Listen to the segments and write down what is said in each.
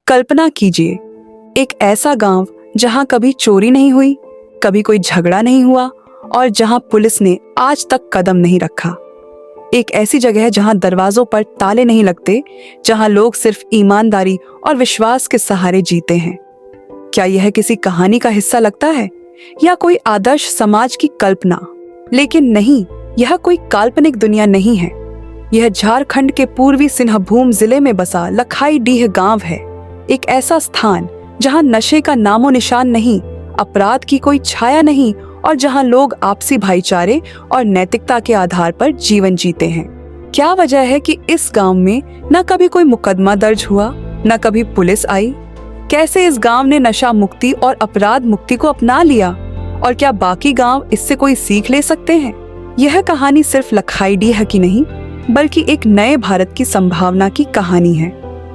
कल्पना कीजिए, एक ऐसा गांव जहां कभी चोरी नहीं हुई, कभी कोई झगड़ा नहीं हुआ और जहां पुलिस ने आज तक कदम नहीं रखा। एक ऐसी जगह है जहां दरवाजों पर ताले नहीं लगते, जहां लोग सिर्फ ईमानदारी और विश्वास के सहारे जीते हैं। क्या यह किसी कहानी का हिस्सा लगता है या कोई आदर्श समाज की कल्पना? लेकिन नहीं, यह कोई काल्पनिक दुनिया नहीं है। यह झारखंड के पूर्वी सिंहभूम जिले में बसा लखाईडीह गांव है। एक ऐसा स्थान जहां नशे का नामो निशान नहीं, अपराध की कोई छाया नहीं और जहां लोग आपसी भाईचारे और नैतिकता के आधार पर जीवन जीते हैं। क्या वजह है कि इस गांव में न कभी कोई मुकदमा दर्ज हुआ, न कभी पुलिस आई? कैसे इस गांव ने नशा मुक्ति और अपराध मुक्ति को अपना लिया? और क्या बाकी गांव इससे कोई सीख ले सकते हैं? यह कहानी सिर्फ लखाईडीह की नहीं, बल्कि एक नए भारत की संभावना की कहानी है।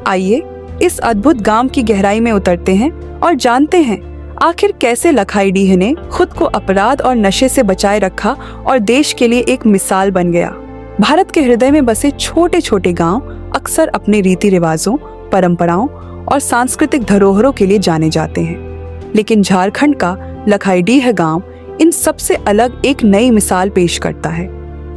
आइए इस अद्भुत गांव की गहराई में उतरते हैं और जानते हैं आखिर कैसे लखाईडीह ने खुद को अपराध और नशे से बचाए रखा और देश के लिए एक मिसाल बन गया। भारत के हृदय में बसे छोटे छोटे गांव अक्सर अपने रीति रिवाजों, परंपराओं और सांस्कृतिक धरोहरों के लिए जाने जाते हैं, लेकिन झारखंड का लखाईडीह गांव इन सबसे अलग एक नई मिसाल पेश करता है।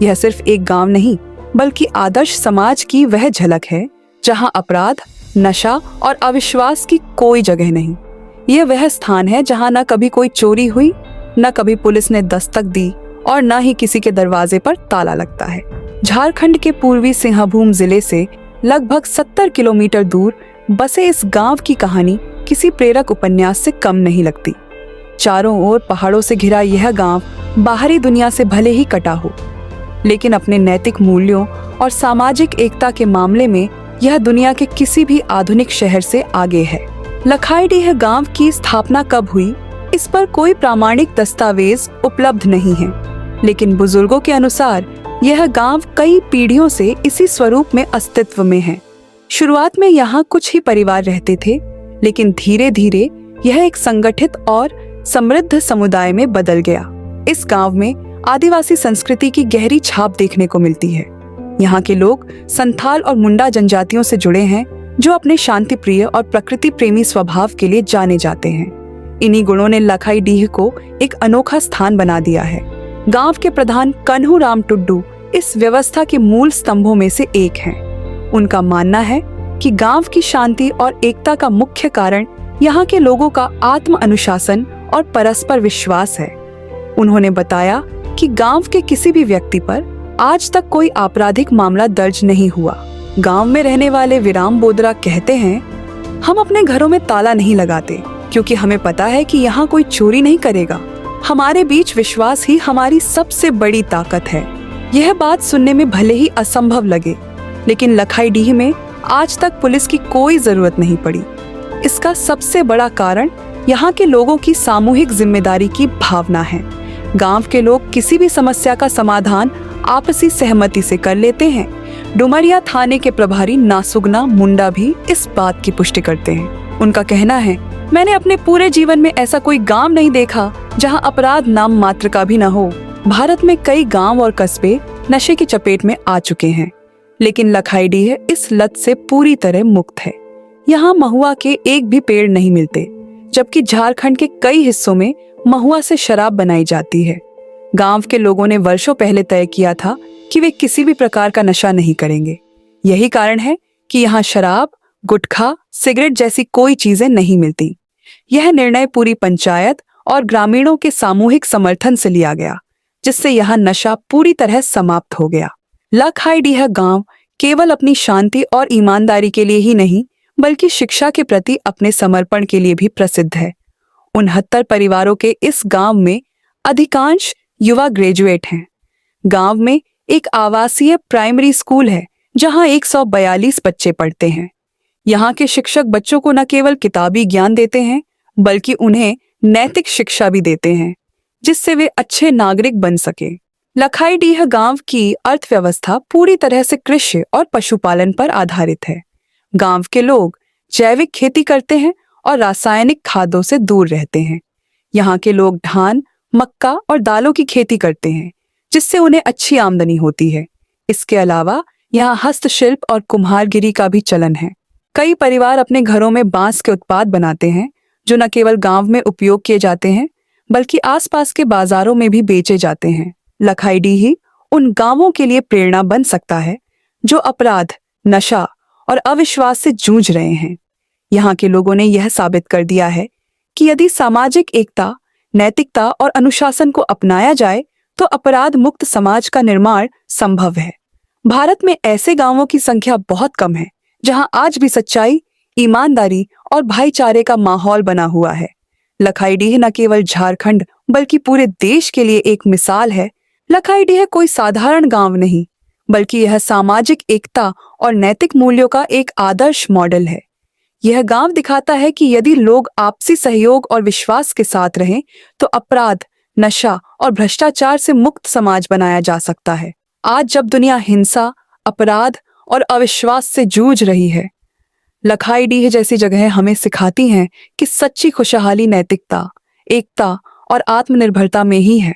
यह सिर्फ एक गांव नहीं, बल्कि आदर्श समाज की वह झलक है जहां अपराध, नशा और अविश्वास की कोई जगह नहीं। यह वह स्थान है जहां न कभी कोई चोरी हुई, न कभी पुलिस ने दस्तक दी और न ही किसी के दरवाजे पर ताला लगता है। झारखंड के पूर्वी सिंहभूम जिले से लगभग 70 किलोमीटर दूर बसे इस गांव की कहानी किसी प्रेरक उपन्यास से कम नहीं लगती। चारों ओर पहाड़ों से घिरा यह गांव बाहरी दुनिया से भले ही कटा हो, लेकिन अपने नैतिक मूल्यों और सामाजिक एकता के मामले में यह दुनिया के किसी भी आधुनिक शहर से आगे है। लखाईडीह गांव की स्थापना कब हुई, इस पर कोई प्रामाणिक दस्तावेज उपलब्ध नहीं है, लेकिन बुजुर्गों के अनुसार यह गांव कई पीढ़ियों से इसी स्वरूप में अस्तित्व में है। शुरुआत में यहाँ कुछ ही परिवार रहते थे, लेकिन धीरे धीरे यह एक संगठित और समृद्ध समुदाय में बदल गया। इस गांव में आदिवासी संस्कृति की गहरी छाप देखने को मिलती है। यहाँ के लोग संथाल और मुंडा जनजातियों से जुड़े हैं, जो अपने शांति प्रिय और प्रकृति प्रेमी स्वभाव के लिए जाने जाते हैं। इन्हीं गुणों ने लखाईडीह को एक अनोखा स्थान बना दिया है। गांव के प्रधान कन्हू राम टुड्डू इस व्यवस्था के मूल स्तंभों में से एक हैं। उनका मानना है कि गांव की शांति और एकता का मुख्य कारण यहाँ के लोगों का आत्म अनुशासन और परस्पर विश्वास है। उन्होंने बताया कि गांव के किसी भी व्यक्ति पर आज तक कोई आपराधिक मामला दर्ज नहीं हुआ। गांव में रहने वाले विराम बोदरा कहते हैं, हम अपने घरों में ताला नहीं लगाते क्योंकि हमें पता है कि यहाँ कोई चोरी नहीं करेगा। हमारे बीच विश्वास ही हमारी सबसे बड़ी ताकत है। यह बात सुनने में भले ही असंभव लगे, लेकिन लखाईडीह में आज तक पुलिस की कोई जरूरत नहीं पड़ी। इसका सबसे बड़ा कारण यहाँ के लोगों की सामूहिक जिम्मेदारी की भावना है। गांव के लोग किसी भी समस्या का समाधान आपसी सहमति से कर लेते हैं। डुमरिया थाने के प्रभारी नासुगना मुंडा भी इस बात की पुष्टि करते हैं। उनका कहना है, मैंने अपने पूरे जीवन में ऐसा कोई गांव नहीं देखा जहां अपराध नाम मात्र का भी न हो। भारत में कई गांव और कस्बे नशे की चपेट में आ चुके हैं, लेकिन लखाईडीह इस लत से पूरी तरह मुक्त है। यहाँ महुआ के एक भी पेड़ नहीं मिलते, जबकि झारखंड के कई हिस्सों में महुआ से शराब बनाई जाती है। गांव के लोगों ने वर्षों पहले तय किया था कि वे किसी भी प्रकार का नशा नहीं करेंगे। यही कारण है कि यहाँ शराब, गुटखा, सिगरेट जैसी कोई चीजें नहीं मिलती। यह निर्णय पूरी पंचायत और ग्रामीणों के सामूहिक समर्थन से लिया गया, जिससे यहाँ नशा पूरी तरह समाप्त हो गया। लखाईडीह गांव केवल अपनी शांति और ईमानदारी के लिए ही नहीं, बल्कि शिक्षा के प्रति अपने समर्पण के लिए भी प्रसिद्ध है। 69 परिवारों के इस गांव में अधिकांश युवा ग्रेजुएट हैं। गांव में एक आवासीय प्राइमरी स्कूल है जहां 142 बच्चे पढ़ते हैं। यहाँ के शिक्षक बच्चों को न केवल किताबी ज्ञान देते हैं, बल्कि उन्हें नैतिक शिक्षा भी देते हैं, जिससे वे अच्छे नागरिक बन सके। लखाईडीह गांव की अर्थव्यवस्था पूरी तरह से कृषि और पशुपालन पर आधारित है। गांव के लोग जैविक खेती करते हैं और रासायनिक खादों से दूर रहते हैं। यहाँ के लोग धान, मक्का और दालों की खेती करते हैं, जिससे उन्हें अच्छी आमदनी होती है। इसके अलावा यहाँ हस्तशिल्प और कुम्हारगिरी का भी चलन है। कई परिवार अपने घरों में बांस के उत्पाद बनाते हैं जो न केवल गांव में उपयोग किए जाते हैं बल्कि आसपास के बाजारों में भी बेचे जाते हैं। लखाईडीह उन गांवों के लिए प्रेरणा बन सकता है जो अपराध, नशा और अविश्वास से जूझ रहे हैं। यहाँ के लोगों ने यह साबित कर दिया है कि यदि सामाजिक एकता, नैतिकता और अनुशासन को अपनाया जाए तो अपराध मुक्त समाज का निर्माण संभव है। भारत में ऐसे गांवों की संख्या बहुत कम है जहां आज भी सच्चाई, ईमानदारी और भाईचारे का माहौल बना हुआ है। लखाईडीह न केवल झारखंड बल्कि पूरे देश के लिए एक मिसाल है। लखाईडीह कोई साधारण गांव नहीं, बल्कि यह सामाजिक एकता और नैतिक मूल्यों का एक आदर्श मॉडल है। यह गांव दिखाता है कि यदि लोग आपसी सहयोग और विश्वास के साथ रहें तो अपराध, नशा और भ्रष्टाचार से मुक्त समाज बनाया जा सकता है। आज जब दुनिया हिंसा, अपराध और अविश्वास से जूझ रही है, लखाईडीह जैसी जगहें हमें सिखाती हैं कि सच्ची खुशहाली नैतिकता, एकता और आत्मनिर्भरता में ही है।